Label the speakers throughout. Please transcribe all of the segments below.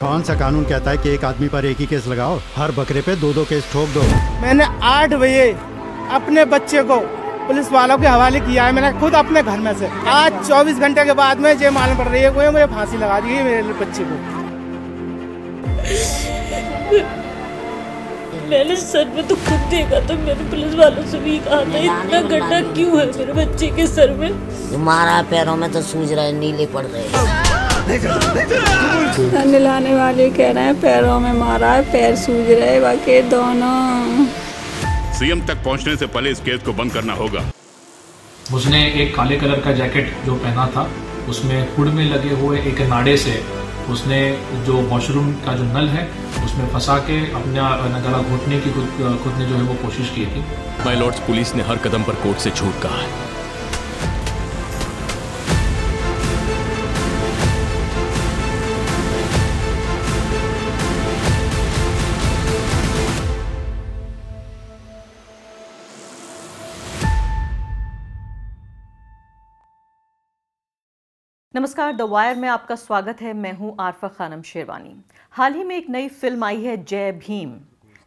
Speaker 1: कौन सा कानून कहता है कि एक आदमी पर एक ही केस लगाओ? हर बकरे पे 2-2 केस ठोक दो।
Speaker 2: मैंने 8 बजे अपने बच्चे को पुलिस वालों के हवाले किया है। मैंने खुद अपने घर में से आज 24 घंटे के बाद में जो मालूम पड़ रही है मुझे फांसी लगा दी है मेरे बच्चे को।
Speaker 3: मैंने सर में तो खुद देखा था, मैंने पुलिस वालों से भी कहा था इतना गड्ढा क्यों है मेरे बच्चे के सर में।
Speaker 4: मारा पैरों में तो सूज रहे, नीले पड़ रहे।
Speaker 5: नहलाने वाले कह रहे हैं पैरों में मारा है, पैर सूज रहे बाकी दोनों।
Speaker 6: सीएम तक पहुंचने से पहले इस केस को बंद करना होगा।
Speaker 7: उसने एक काले कलर का जैकेट जो पहना था, उसमें हुड में लगे हुए एक नाड़े से उसने जो वॉशरूम का जो नल है उसमें फंसा के अपना गला घोटने की खुद ने जो है वो कोशिश की थी।
Speaker 8: माय लॉर्ड्स, पुलिस ने हर कदम पर कोर्ट से झूठ कहा है।
Speaker 9: नमस्कार, द वायर में आपका स्वागत है। मैं हूं आरफा खानम शेरवानी। हाल ही में एक नई फिल्म आई है जय भीम।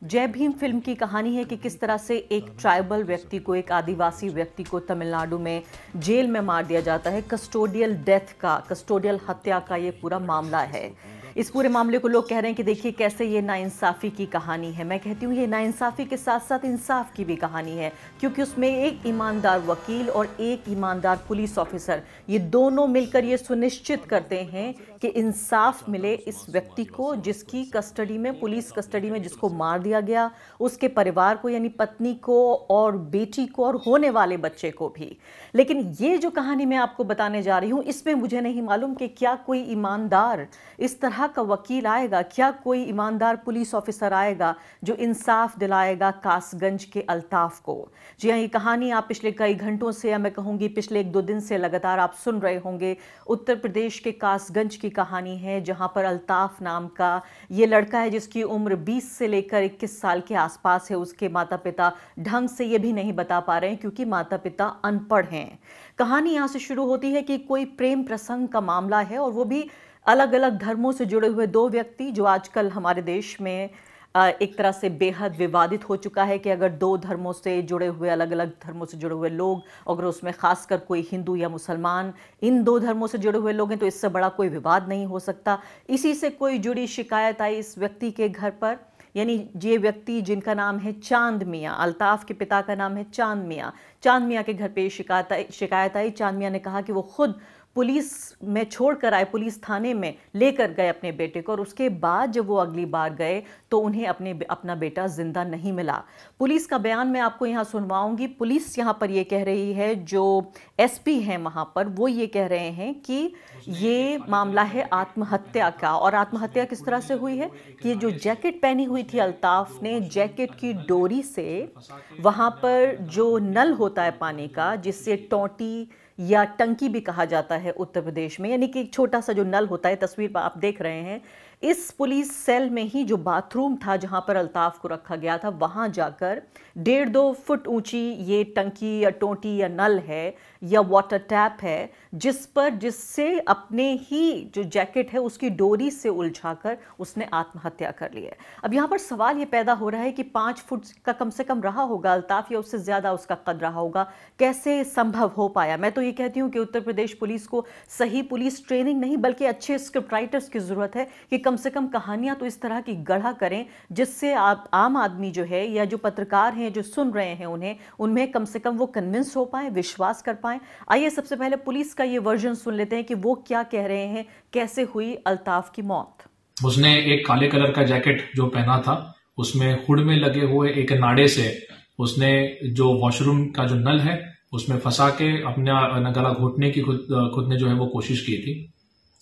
Speaker 9: जय भीम फिल्म की कहानी है कि किस तरह से एक ट्राइबल व्यक्ति को, एक आदिवासी व्यक्ति को तमिलनाडु में जेल में मार दिया जाता है। कस्टोडियल डेथ का, कस्टोडियल हत्या का ये पूरा मामला है। इस पूरे मामले को लोग कह रहे हैं कि देखिए कैसे ये नाइंसाफ़ी की कहानी है। मैं कहती हूँ ये नाइंसाफ़ी के साथ साथ इंसाफ की भी कहानी है, क्योंकि उसमें एक ईमानदार वकील और एक ईमानदार पुलिस ऑफिसर, ये दोनों मिलकर ये सुनिश्चित करते हैं कि इंसाफ मिले इस व्यक्ति को जिसकी कस्टडी में, पुलिस कस्टडी में जिसको मार दिया गया, उसके परिवार को यानी पत्नी को और बेटी को और होने वाले बच्चे को भी। लेकिन ये जो कहानी मैं आपको बताने जा रही हूँ, इसमें मुझे नहीं मालूम कि क्या कोई ईमानदार इस तरह का वकील आएगा, क्या कोई ईमानदार पुलिस ऑफिसर आएगा जो इंसाफ दिलाएगा कासगंज के अल्ताफ को। जी हाँ, ये कहानी आप पिछले कई घंटों से, या मैं कहूँगी पिछले 1-2 दिन से लगातार आप सुन रहे होंगे। उत्तर प्रदेश के कासगंज की कहानी है, जहाँ पर अल्ताफ नाम का ये लड़का है जिसकी उम्र 20 से लेकर 21 साल के आसपास है। उसके माता पिता ढंग से ये भी नहीं बता पा रहे हैं क्योंकि माता पिता अनपढ़ हैं। कहानी यहाँ से शुरू होती है कि कोई प्रेम प्रसंग का मामला है, और वो भी अलग अलग धर्मों से जुड़े हुए 2 व्यक्ति, जो आजकल हमारे देश में एक तरह से बेहद विवादित हो चुका है कि अगर 2 धर्मों से जुड़े हुए, अलग अलग धर्मों से जुड़े हुए लोग, अगर उसमें खासकर कोई हिंदू या मुसलमान, इन 2 धर्मों से जुड़े हुए लोग हैं, तो इससे बड़ा कोई विवाद नहीं हो सकता। इसी से कोई जुड़ी शिकायत आई इस व्यक्ति के घर पर, यानी ये व्यक्ति जिनका नाम है चांद मियाँ, अल्ताफ के पिता का नाम है चांद मियाँ। चांद मियाँ के घर पे शिकायत आई। चांद मियाँ ने कहा कि वो खुद पुलिस में छोड़कर आए, पुलिस थाने में लेकर गए अपने बेटे को, और उसके बाद जब वो अगली बार गए तो उन्हें अपना बेटा जिंदा नहीं मिला। पुलिस का बयान मैं आपको यहाँ सुनवाऊंगी। पुलिस यहाँ पर ये कह रही है, जो एसपी हैं वहाँ पर, वो ये कह रहे हैं कि ये मामला है आत्महत्या का। और आत्महत्या किस तरह से हुई है कि जो जैकेट पहनी हुई थी अल्ताफ ने, जैकेट की डोरी से वहाँ पर जो नल होता है पानी का, जिससे टोंटी या टंकी भी कहा जाता है उत्तर प्रदेश में, यानी कि एक छोटा सा जो नल होता है, तस्वीर पर आप देख रहे हैं, इस पुलिस सेल में ही जो बाथरूम था जहां पर अल्ताफ को रखा गया था, वहां जाकर 1.5-2 फुट ऊंची ये टंकी या टोंटी या नल है या वाटर टैप है, जिससे अपने ही जो जैकेट है उसकी डोरी से उलझाकर उसने आत्महत्या कर ली है। अब यहाँ पर सवाल ये पैदा हो रहा है कि 5 फुट का कम से कम रहा होगा अल्ताफ, या उससे ज़्यादा उसका कद रहा होगा। कैसे संभव हो पाया? मैं तो ये कहती हूँ कि उत्तर प्रदेश पुलिस को सही पुलिस ट्रेनिंग नहीं, बल्कि अच्छे स्क्रिप्ट राइटर्स की ज़रूरत है कि कम से कम कहानियाँ तो इस तरह की गढ़ा करें जिससे आप आम आदमी जो है, या जो पत्रकार हैं जो सुन रहे हैं, उनमें कम से कम वो कन्विंस हो पाए, विश्वास कर पाए। आइए सबसे पहले पुलिस का ये वर्जन सुन लेते हैं कि वो क्या कह रहे हैं, कैसे हुई अल्ताफ की मौत।
Speaker 7: उसने एक काले कलर का जैकेट जो पहना था, उसमें हुड में लगे हुए एक नाड़े से उसने जो वॉशरूम का जो नल है उसमें फंसा के अपना गला घोटने की खुद ने जो है वो कोशिश की थी।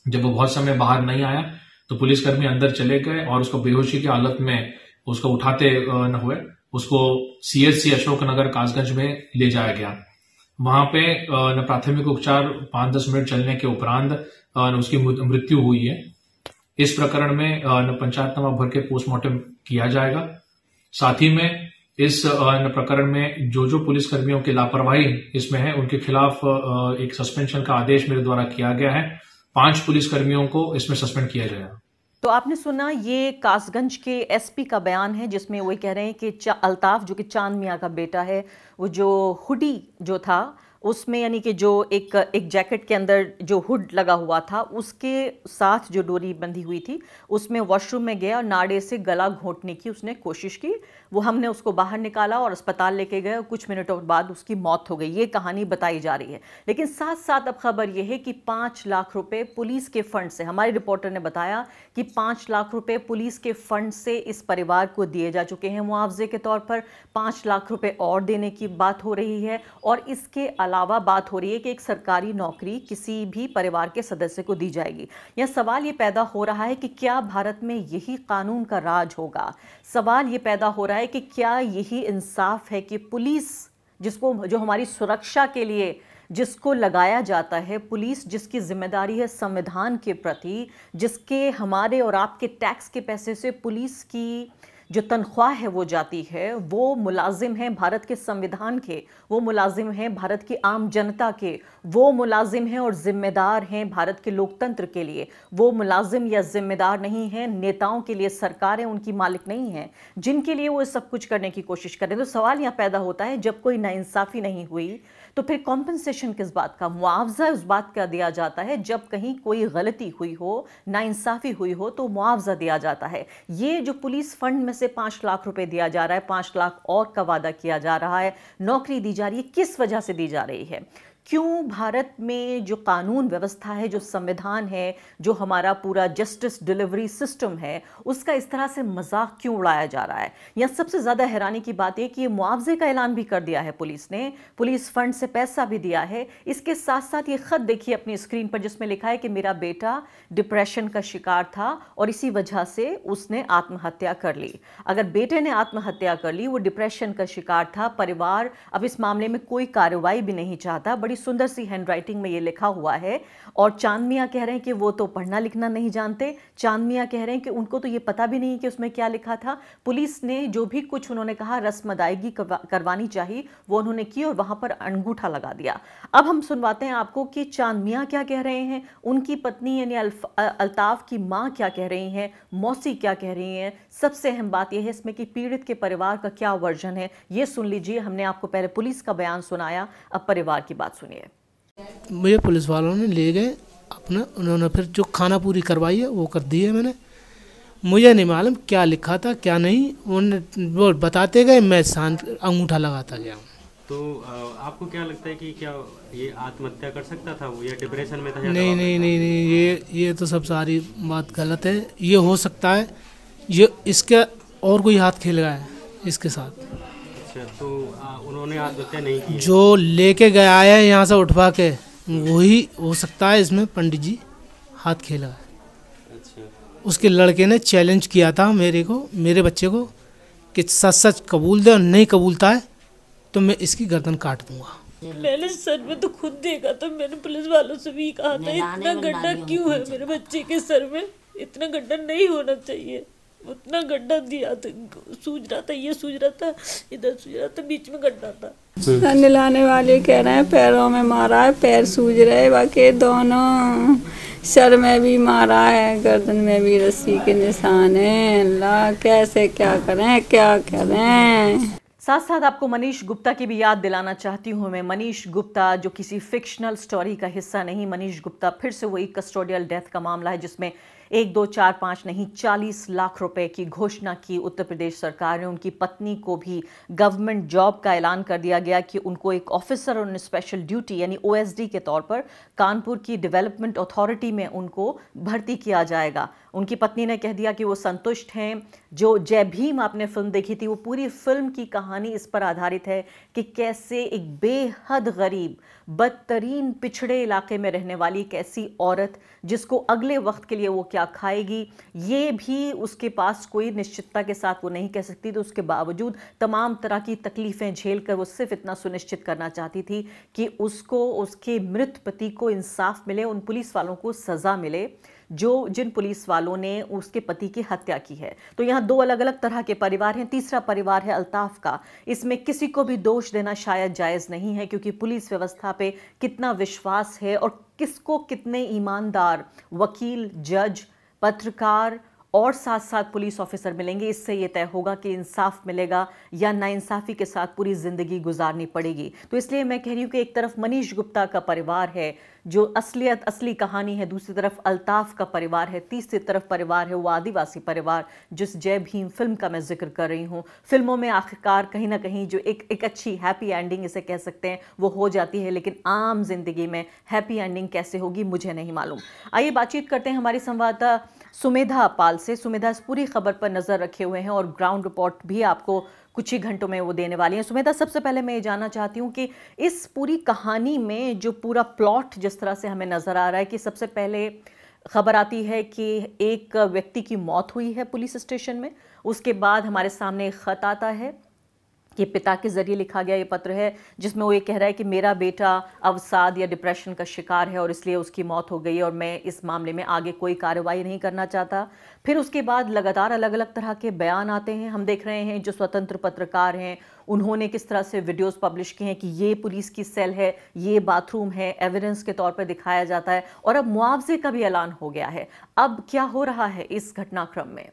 Speaker 7: जब वो बहुत समय बाहर नहीं आया तो पुलिसकर्मी अंदर चले गए और उसको बेहोशी की हालत में उसको उठाते न हुए उसको सीएचसी अशोकनगर कासगंज में ले जाया गया। वहां पे प्राथमिक उपचार 5-10 मिनट चलने के उपरांत उसकी मृत्यु हुई है। इस प्रकरण में पंचायतनामा भर के पोस्टमार्टम किया जाएगा। साथ ही में इस प्रकरण में जो पुलिसकर्मियों की लापरवाही इसमें है उनके खिलाफ एक सस्पेंशन का आदेश मेरे द्वारा किया गया है। 5 पुलिसकर्मियों को इसमें सस्पेंड किया जाएगा।
Speaker 9: तो आपने सुना ये कासगंज के एसपी का बयान है, जिसमें वो कह रहे हैं कि अल्ताफ जो कि चांद मियाँ का बेटा है, वो जो हुडी जो था उसमें, यानी कि जो एक जैकेट के अंदर जो हुड लगा हुआ था उसके साथ जो डोरी बंधी हुई थी उसमें वॉशरूम में गया और नाड़े से गला घोंटने की उसने कोशिश की। वो हमने उसको बाहर निकाला और अस्पताल लेके गए और कुछ मिनटों बाद उसकी मौत हो गई। ये कहानी बताई जा रही है। लेकिन साथ साथ अब खबर ये है कि 5 लाख रुपए पुलिस के फंड से, हमारे रिपोर्टर ने बताया कि 5 लाख रुपए पुलिस के फंड से इस परिवार को दिए जा चुके हैं मुआवजे के तौर पर। 5 लाख रुपए और देने की बात हो रही है और इसके अलावा बात हो रही है कि एक सरकारी नौकरी किसी भी परिवार के सदस्य को दी जाएगी। यह सवाल ये पैदा हो रहा है कि क्या भारत में यही कानून का राज होगा। सवाल ये पैदा हो रहा है कि क्या यही इंसाफ है कि पुलिस जो हमारी सुरक्षा के लिए जिसको लगाया जाता है, पुलिस जिसकी जिम्मेदारी है संविधान के प्रति, जिसके हमारे और आपके टैक्स के पैसे से पुलिस की जो तनख्वाह है वो जाती है, वो मुलाजिम हैं भारत के संविधान के, वो मुलाजिम हैं भारत की आम जनता के, वो मुलाजिम हैं और जिम्मेदार हैं भारत के लोकतंत्र के लिए। वो मुलाजिम या जिम्मेदार नहीं हैं नेताओं के लिए, सरकारें उनकी मालिक नहीं हैं जिनके लिए वो सब कुछ करने की कोशिश करें। तो सवाल यहाँ पैदा होता है, जब कोई नाइंसाफ़ी नहीं हुई तो फिर कॉम्पनसेशन किस बात का, मुआवजा उस बात का दिया जाता है जब कहीं कोई गलती हुई हो, नाइंसाफ़ी हुई हो तो मुआवजा दिया जाता है। ये जो पुलिस फंड में से 5 लाख रुपए दिया जा रहा है, 5 लाख और का वादा किया जा रहा है, नौकरी दी जा रही है, किस वजह से दी जा रही है? क्यों भारत में जो कानून व्यवस्था है, जो संविधान है, जो हमारा पूरा जस्टिस डिलीवरी सिस्टम है, उसका इस तरह से मजाक क्यों उड़ाया जा रहा है? या सबसे ज़्यादा हैरानी की बात है कि ये मुआवजे का ऐलान भी कर दिया है पुलिस ने, पुलिस फंड से पैसा भी दिया है। इसके साथ साथ ये ख़त देखिए अपनी स्क्रीन पर, जिसमें लिखा है कि मेरा बेटा डिप्रेशन का शिकार था और इसी वजह से उसने आत्महत्या कर ली। अगर बेटे ने आत्महत्या कर ली, वो डिप्रेशन का शिकार था, परिवार अब इस मामले में कोई कार्रवाई भी नहीं चाहता। बड़ी सुंदर सी हैंडराइटिंग में ये लिखा हुआ है और चांद मियाँ कह रहे हैं कि वो तो पढ़ना लिखना नहीं जानते। चांद मियाँ कह रहे हैं कि उनको तो ये पता भी नहीं कि उसमें क्या लिखा था। पुलिस ने जो भी कुछ उन्होंने कहा रस्म अदायगी करवानी चाहिए वो उन्होंने की और वहां पर अंगूठा लगा दिया। अब हम सुनवाते हैं आपको कि चांद मियाँ क्या कह रहे हैं, उनकी पत्नी यानी अल्ताफ की माँ क्या कह रही हैं, मौसी क्या कह रही हैं। सबसे अहम बात यह है इसमें कि पीड़ित के परिवार का क्या वर्जन है, ये सुन लीजिए। हमने आपको पहले पुलिस का बयान सुनाया, अब परिवार की बात सुनिए।
Speaker 10: मुझे पुलिस वालों ने ले गए अपना, उन्होंने फिर जो खाना पूरी करवाई है वो कर दी है मैंने। मुझे नहीं मालूम क्या लिखा था क्या नहीं, वो बताते गए, मैं शांत अंगूठा लगाता गया।
Speaker 11: तो आपको क्या लगता है कि क्या ये आत्महत्या कर सकता था वो, या डिप्रेशन में था?
Speaker 10: नहीं नहीं नहीं नहीं, ये तो सब सारी बात गलत है। ये हो सकता है ये इसके और कोई हाथ खेल रहा है इसके साथ।
Speaker 11: अच्छा, तो उन्होंने आत्महत्या नहीं की?
Speaker 10: जो लेके गया है यहाँ से उठवा के, वही हो सकता है इसमें पंडित जी हाथ खेला है।
Speaker 11: अच्छा।
Speaker 10: उसके लड़के ने चैलेंज किया था मेरे बच्चे को कि सच सच कबूल दे, और नहीं कबूलता है तो मैं इसकी गर्दन काट दूंगा।
Speaker 3: मैंने सच में तो खुद देखा था, मैंने पुलिस वालों से भी कहा था इतना गड्ढा क्यों है मेरे बच्चे के सर में, इतना गड्ढा नहीं होना चाहिए। उतना गड्ढा दिया था, सूझ रहा था, ये सूझ रहा था, इधर सूझ रहा था, बीच में गड्ढा था।
Speaker 5: नहलाने वाले कह रहे हैं पैरों में मारा है, पैर सूझ रहे, बाकी दोनों सर में भी मारा है, गर्दन में भी रस्सी के निशान है। अल्लाह कैसे क्या करें।
Speaker 9: साथ साथ आपको मनीष गुप्ता की भी याद दिलाना चाहती हूँ मैं। मनीष गुप्ता जो किसी फिक्शनल स्टोरी का हिस्सा नहीं, मनीष गुप्ता फिर से वही कस्टोडियल डेथ का मामला है जिसमें 1, 2, 4, 5 नहीं 40 लाख रुपए की घोषणा की उत्तर प्रदेश सरकार ने। उनकी पत्नी को भी गवर्नमेंट जॉब का ऐलान कर दिया गया कि उनको एक ऑफिसर ऑन स्पेशल ड्यूटी यानी OSD के तौर पर कानपुर की डेवलपमेंट अथॉरिटी में उनको भर्ती किया जाएगा। उनकी पत्नी ने कह दिया कि वो संतुष्ट हैं। जो जय भीम आपने फिल्म देखी थी, वो पूरी फिल्म की कहानी इस पर आधारित है कि कैसे एक बेहद गरीब, बदतरीन पिछड़े इलाके में रहने वाली एक ऐसी औरत जिसको अगले वक्त के लिए वो क्या खाएगी ये भी उसके पास कोई निश्चितता के साथ वो नहीं कह सकती, तो उसके बावजूद तमाम तरह की तकलीफ़ें झेल कर वो सिर्फ इतना सुनिश्चित करना चाहती थी कि उसको उसके मृत पति को इंसाफ मिले, उन पुलिस वालों को सज़ा मिले जिन पुलिस वालों ने उसके पति की हत्या की है। तो यहाँ 2 अलग अलग तरह के परिवार हैं। तीसरा परिवार है अल्ताफ का। इसमें किसी को भी दोष देना शायद जायज़ नहीं है, क्योंकि पुलिस व्यवस्था पे कितना विश्वास है और किसको कितने ईमानदार वकील, जज, पत्रकार और साथ साथ पुलिस ऑफिसर मिलेंगे, इससे ये तय होगा कि इंसाफ मिलेगा या नाइंसाफी के साथ पूरी जिंदगी गुजारनी पड़ेगी। तो इसलिए मैं कह रही हूँ कि एक तरफ मनीष गुप्ता का परिवार है जो असली कहानी है, दूसरी तरफ अल्ताफ का परिवार है, तीसरी तरफ परिवार है वो आदिवासी परिवार जिस जय भीम फिल्म का मैं जिक्र कर रही हूँ। फिल्मों में आखिरकार कहीं ना कहीं जो एक अच्छी हैप्पी एंडिंग इसे कह सकते हैं वो हो जाती है, लेकिन आम जिंदगी में हैप्पी एंडिंग कैसे होगी मुझे नहीं मालूम। आइए बातचीत करते हैं हमारी संवाददाता सुमेधा पाल से। सुमेधा इस पूरी खबर पर नजर रखे हुए हैं और ग्राउंड रिपोर्ट भी आपको कुछ ही घंटों में वो देने वाली हैं। सुमेधा, सबसे पहले मैं ये जानना चाहती हूँ कि इस पूरी कहानी में जो पूरा प्लॉट जिस तरह से हमें नजर आ रहा है कि सबसे पहले खबर आती है कि एक व्यक्ति की मौत हुई है पुलिस स्टेशन में, उसके बाद हमारे सामने एक खत आता है कि पिता के जरिए लिखा गया ये पत्र है जिसमें वो ये कह रहा है कि मेरा बेटा अवसाद या डिप्रेशन का शिकार है और इसलिए उसकी मौत हो गई और मैं इस मामले में आगे कोई कार्रवाई नहीं करना चाहता। फिर उसके बाद लगातार अलग अलग तरह के बयान आते हैं। हम देख रहे हैं जो स्वतंत्र पत्रकार हैं उन्होंने किस तरह से वीडियोस पब्लिश किए हैं कि ये पुलिस की सेल है, ये बाथरूम है, एविडेंस के तौर पर दिखाया जाता है और अब मुआवजे का भी ऐलान हो गया है। अब क्या हो रहा है इस घटनाक्रम में?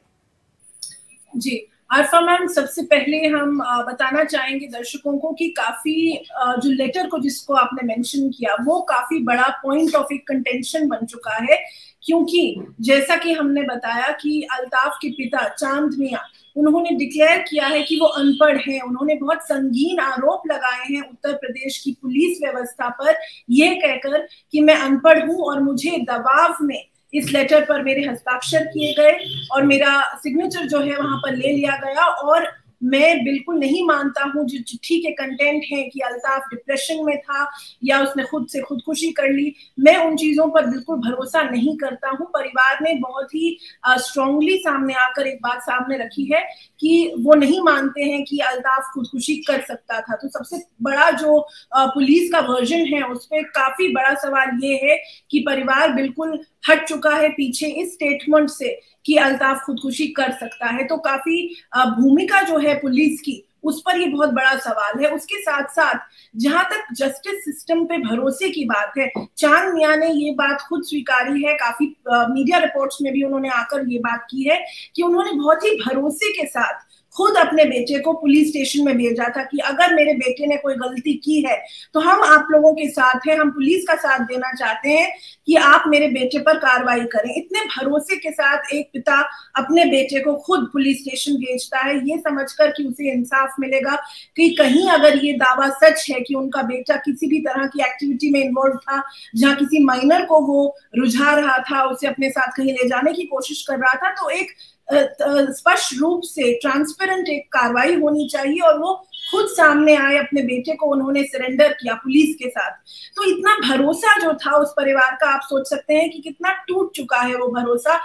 Speaker 12: जी आरफा मैम, सबसे पहले हम बताना चाहेंगे दर्शकों को कि काफी जो लेटर को जिसको आपने मेंशन किया वो काफी बड़ा पॉइंट ऑफ एक कंटेंशन बन चुका है, क्योंकि जैसा कि हमने बताया कि अल्ताफ के पिता चांद मियां उन्होंने डिक्लेयर किया है कि वो अनपढ़ हैं। उन्होंने बहुत संगीन आरोप लगाए हैं उत्तर प्रदेश की पुलिस व्यवस्था पर, ये कहकर कि मैं अनपढ़ हूं और मुझे दबाव में इस लेटर पर मेरे हस्ताक्षर किए गए और मेरा सिग्नेचर जो है वहां पर ले लिया गया और मैं बिल्कुल नहीं मानता हूं जो चिट्ठी के कंटेंट है कि अल्ताफ डिप्रेशन में था या उसने खुद से खुदकुशी कर ली, मैं उन चीजों पर बिल्कुल भरोसा नहीं करता हूं। परिवार ने बहुत ही स्ट्रांगली सामने आकर एक बात सामने रखी है कि वो नहीं मानते हैं कि अल्ताफ खुदकुशी कर सकता था। तो सबसे बड़ा जो पुलिस का वर्जन है उस पर काफी बड़ा सवाल ये है कि परिवार बिल्कुल हट चुका है पीछे इस स्टेटमेंट से कि अल्ताफ खुदकुशी कर सकता है। तो काफी भूमिका जो है पुलिस की उस पर ये बहुत बड़ा सवाल है। उसके साथ साथ जहां तक जस्टिस सिस्टम पे भरोसे की बात है, चांद मियां ने ये बात खुद स्वीकारी है, काफी मीडिया रिपोर्ट्स में भी उन्होंने आकर ये बात की है कि उन्होंने बहुत ही भरोसे के साथ खुद अपने बेटे को पुलिस स्टेशन में भेजा था कि अगर मेरे बेटे ने कोई गलती की है तो हम आप लोगों के साथ हैं, हम पुलिस का साथ देना चाहते हैं कि आप मेरे बेटे पर कार्रवाई करें। इतने भरोसे के साथ एक पिता अपने बेटे को खुद पुलिस स्टेशन भेजता है ये समझकर कि उसे इंसाफ मिलेगा कि कहीं अगर ये दावा सच है कि उनका बेटा किसी भी तरह की एक्टिविटी में इन्वॉल्व था जहां किसी माइनर को वो रुझा रहा था, उसे अपने साथ कहीं ले जाने की कोशिश कर रहा था, तो एक स्पष्ट रूप से ट्रांसपेरेंट एक कार्रवाई होनी चाहिए और वो खुद सामने आए, अपने बेटे को उन्होंने सरेंडर किया पुलिस के साथ। तो इतना भरोसा जो था उस परिवार का, आप सोच सकते हैं कि कितना टूट चुका है वो भरोसा।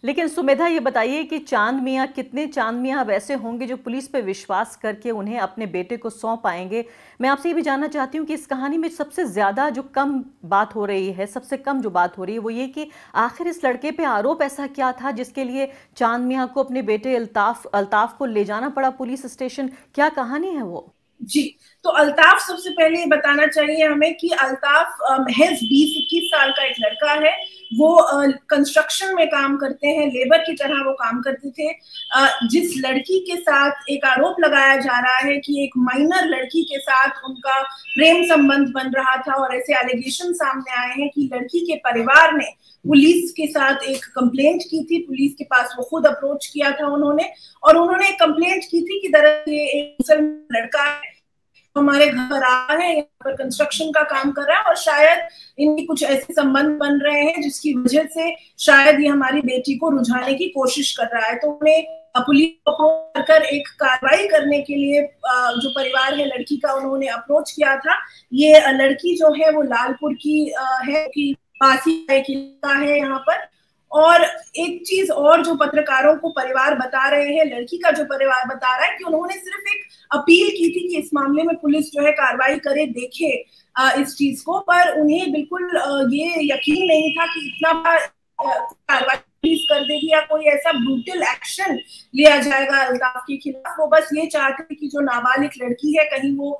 Speaker 9: लेकिन सुमेधा ये बताइए कि चांद मियां, कितने चांद मियां वैसे होंगे जो पुलिस पे विश्वास करके उन्हें अपने बेटे को सौंप पाएंगे? मैं आपसे ये भी जानना चाहती हूँ कि इस कहानी में सबसे ज़्यादा जो कम बात हो रही है, सबसे कम जो बात हो रही है वो ये कि आखिर इस लड़के पे आरोप ऐसा क्या था जिसके लिए चांद मियां को अपने बेटे अल्ताफ को ले जाना पड़ा पुलिस स्टेशन? क्या कहानी है वो?
Speaker 12: जी, तो अल्ताफ, सबसे पहले ये बताना चाहिए हमें कि अल्ताफ महज 20-21 साल का एक लड़का है। वो कंस्ट्रक्शन में काम करते हैं, लेबर की तरह वो काम करते थे। जिस लड़की के साथ एक आरोप लगाया जा रहा है कि एक माइनर लड़की के साथ उनका प्रेम संबंध बन रहा था और ऐसे एलिगेशन सामने आए हैं कि लड़की के परिवार ने पुलिस के साथ एक कंप्लेंट की थी, पुलिस के पास वो खुद अप्रोच किया था उन्होंने, और उन्होंने एक कंप्लेंट की थी कि दरअसल ये एक मुसलमान लड़का है, हमारे घर पर आ है, यहाँ पर कंस्ट्रक्शन का काम कर रहा है और शायद इनके कुछ ऐसे संबंध बन रहे हैं जिसकी वजह से शायद ये हमारी बेटी को रुझाने की कोशिश कर रहा है। तो उन्हें पुलिस को कर एक कार्रवाई करने के लिए जो परिवार है लड़की का, उन्होंने अप्रोच किया था। ये लड़की जो है वो लालपुर की है, कि पासी एक इलाका है यहाँ पर। और एक चीज और जो पत्रकारों को परिवार बता रहे हैं, लड़की का जो परिवार बता रहा है कि उन्होंने सिर्फ एक अपील की थी कि इस मामले में पुलिस जो है कार्रवाई करे, देखे इस चीज को, पर उन्हें बिल्कुल ये यकीन नहीं था कि इतना कार्रवाई रिलीज कर देगी या कोई ऐसा ब्रूटल एक्शन लिया जाएगा अल्ताफ के खिलाफ। वो बस ये चाहते थे कि जो नाबालिग लड़की है कहीं वो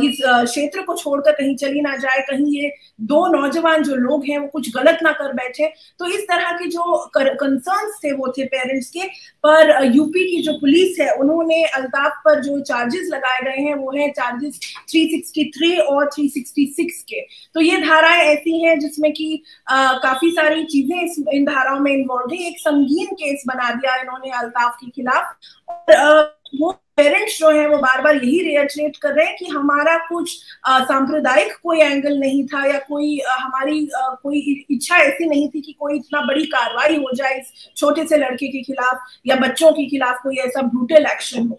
Speaker 12: इस क्षेत्र को छोड़कर कहीं चली ना जाए, कहीं ये दो नौजवान जो लोग हैं वो कुछ गलत ना कर बैठे। तो इस तरह के जो कंसर्न्स थे वो थे पेरेंट्स के। पर यूपी की जो पुलिस है उन्होंने अल्ताफ पर जो चार्जेस लगाए गए हैं वो है चार्जेस 363 और 366 के। तो ये धाराएं ऐसी हैं जिसमें कि काफी सारी चीजें इन धाराओं में इन्वॉल्व है। एक संगीन केस बना दिया इन्होंने अल्ताफ के खिलाफ। और वो पेरेंट्स जो है वो बार बार यही रिएटरेट कर रहे हैं कि हमारा कुछ सांप्रदायिक कोई एंगल नहीं था या कोई हमारी कोई इच्छा ऐसी नहीं थी कि कोई इतना बड़ी कार्रवाई हो जाए इस छोटे से लड़के के खिलाफ या बच्चों के खिलाफ कोई ऐसा ब्रूटल एक्शन हो।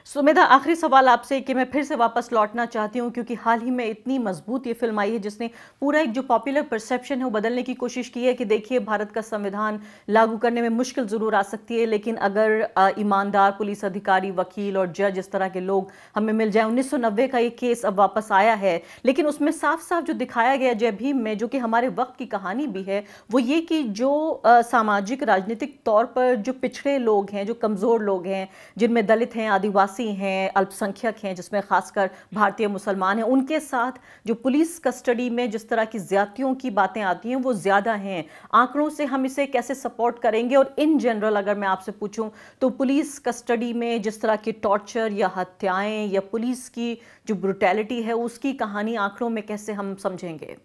Speaker 9: सुमेधा, आखिरी सवाल आपसे कि मैं फिर से वापस लौटना चाहती हूँ क्योंकि हाल ही में इतनी मजबूत ये फिल्म आई है जिसने पूरा एक जो पॉपुलर परसेप्शन है वो बदलने की कोशिश की है कि देखिए भारत का संविधान लागू करने में मुश्किल ज़रूर आ सकती है, लेकिन अगर ईमानदार पुलिस अधिकारी, वकील और जज इस तरह के लोग हमें मिल जाए। 1990 का ये केस अब वापस आया है, लेकिन उसमें साफ साफ जो दिखाया गया जय भीम में, जो कि हमारे वक्त की कहानी भी है, वो ये कि जो सामाजिक राजनीतिक तौर पर जो पिछड़े लोग हैं, जो कमज़ोर लोग हैं, जिनमें दलित हैं, आदिवासी हैं, अल्पसंख्यक हैं, जिसमें खासकर भारतीय मुसलमान हैं, उनके साथ जो पुलिस कस्टडी में जिस तरह की ज्यादतियों की बातें आती हैं वो ज़्यादा हैं। आंकड़ों से हम इसे कैसे सपोर्ट करेंगे? और इन जनरल अगर मैं आपसे पूछूं तो पुलिस कस्टडी में जिस तरह की टॉर्चर या हत्याएं या पुलिस की जो ब्रुटैलिटी है उसकी कहानी आंकड़ों में कैसे हम समझेंगे?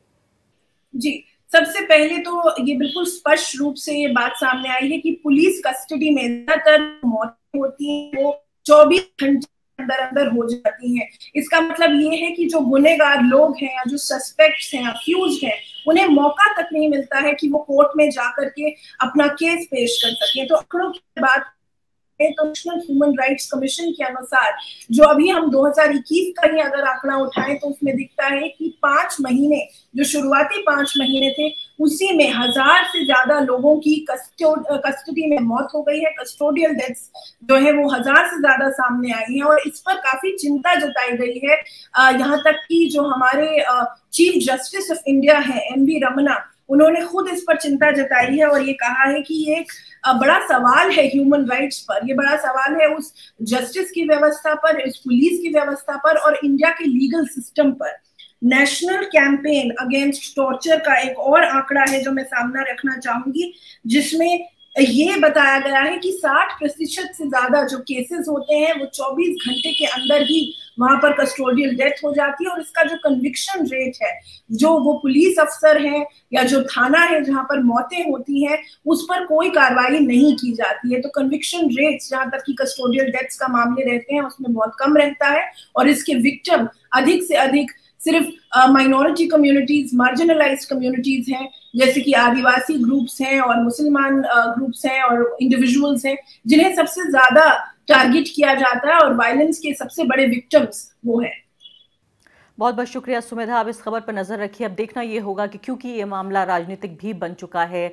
Speaker 12: जी, सबसे पहले तो ये बिल्कुल स्पष्ट रूप से ये बात सामने आई है कि पुलिस कस्टडी में ज्यादातर मौतें होती हैं वो 24 घंटे अंदर अंदर हो जाती हैं। इसका मतलब ये है कि जो गुनहगार लोग हैं या जो सस्पेक्ट्स हैं, अक्यूज्ड हैं, उन्हें मौका तक नहीं मिलता है कि वो कोर्ट में जाकर के अपना केस पेश कर सकें। तो आंकड़ों की बात तो नेशनल ह्यूमन राइट्स कमीशन के अनुसार जो अभी हम 2021 का ही अगर आंकड़ा उठाएं तो उसमें दिखता है कि 5 महीने, जो शुरुआती 5 महीने थे, उसी में 1000 से ज्यादा लोगों की कस्टडी में मौत हो गई है। कस्टोडियल डेथ्स जो है वो 1000 से ज्यादा सामने आई है और इस पर काफी चिंता जताई गई है। यहाँ तक कि जो हमारे चीफ जस्टिस ऑफ इंडिया है MV रमन्ना, उन्होंने खुद इस पर चिंता जताई है और ये कहा है कि ये एक बड़ा सवाल है ह्यूमन राइट्स पर, ये बड़ा सवाल है उस जस्टिस की व्यवस्था पर, इस पुलिस की व्यवस्था पर और इंडिया के लीगल सिस्टम पर। नेशनल कैंपेन अगेंस्ट टॉर्चर का एक और आंकड़ा है जो मैं सामने रखना चाहूंगी, जिसमें ये बताया गया है कि 60% से ज्यादा जो केसेस होते हैं वो 24 घंटे के अंदर ही वहां पर कस्टोडियल डेथ हो जाती है। और इसका जो कन्विक्शन रेट है, जो वो पुलिस अफसर हैं या जो थाना है जहां पर मौतें होती हैं, उस पर कोई कार्रवाई नहीं की जाती है। तो कन्विक्शन रेट्स जहां तक कि कस्टोडियल डेथ्स का मामले रहते हैं उसमें बहुत कम रहता है और इसके विक्टिम अधिक से अधिक सिर्फ माइनॉरिटी कम्युनिटीज, मार्जिनलाइज्ड कम्युनिटीज हैं, जैसे कि आदिवासी ग्रुप्स हैं और मुसलमान ग्रुप्स हैं और इंडिविजुअल्स हैं, जिन्हें सबसे ज्यादा टारगेट किया जाता है और वायलेंस के सबसे बड़े विक्टिम्स वो हैं।
Speaker 9: बहुत बहुत शुक्रिया सुमेधा, आप इस खबर पर नज़र रखिए। अब देखना ये होगा कि क्योंकि ये मामला राजनीतिक भी बन चुका है,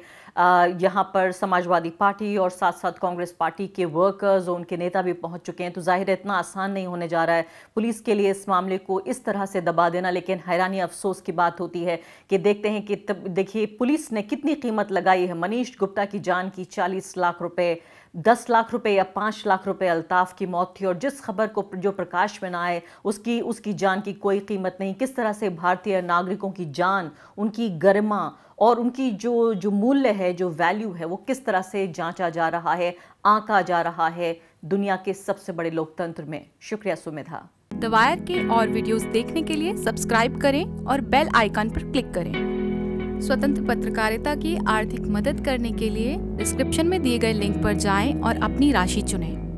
Speaker 9: यहाँ पर समाजवादी पार्टी और साथ साथ कांग्रेस पार्टी के वर्कर्स और उनके नेता भी पहुँच चुके हैं, तो जाहिर है इतना आसान नहीं होने जा रहा है पुलिस के लिए इस मामले को इस तरह से दबा देना। लेकिन हैरानी अफसोस की बात होती है कि देखते हैं कि देखिए पुलिस ने कितनी कीमत लगाई है। मनीष गुप्ता की जान की 40 लाख रुपए, 10 लाख रुपए या 5 लाख रुपए अल्ताफ की मौत थी और जिस खबर को जो प्रकाश में ना आए उसकी जान की कोई कीमत नहीं। किस तरह से भारतीय नागरिकों की जान, उनकी गरिमा और उनकी जो मूल्य है, जो वैल्यू है, वो किस तरह से जांचा जा रहा है, आंका जा रहा है दुनिया के सबसे बड़े लोकतंत्र में। शुक्रिया सुमेधा।
Speaker 13: द वायर के और वीडियोस देखने के लिए सब्सक्राइब करें और बेल आइकन पर क्लिक करें। स्वतंत्र पत्रकारिता की आर्थिक मदद करने के लिए डिस्क्रिप्शन में दिए गए लिंक पर जाएं और अपनी राशि चुनें।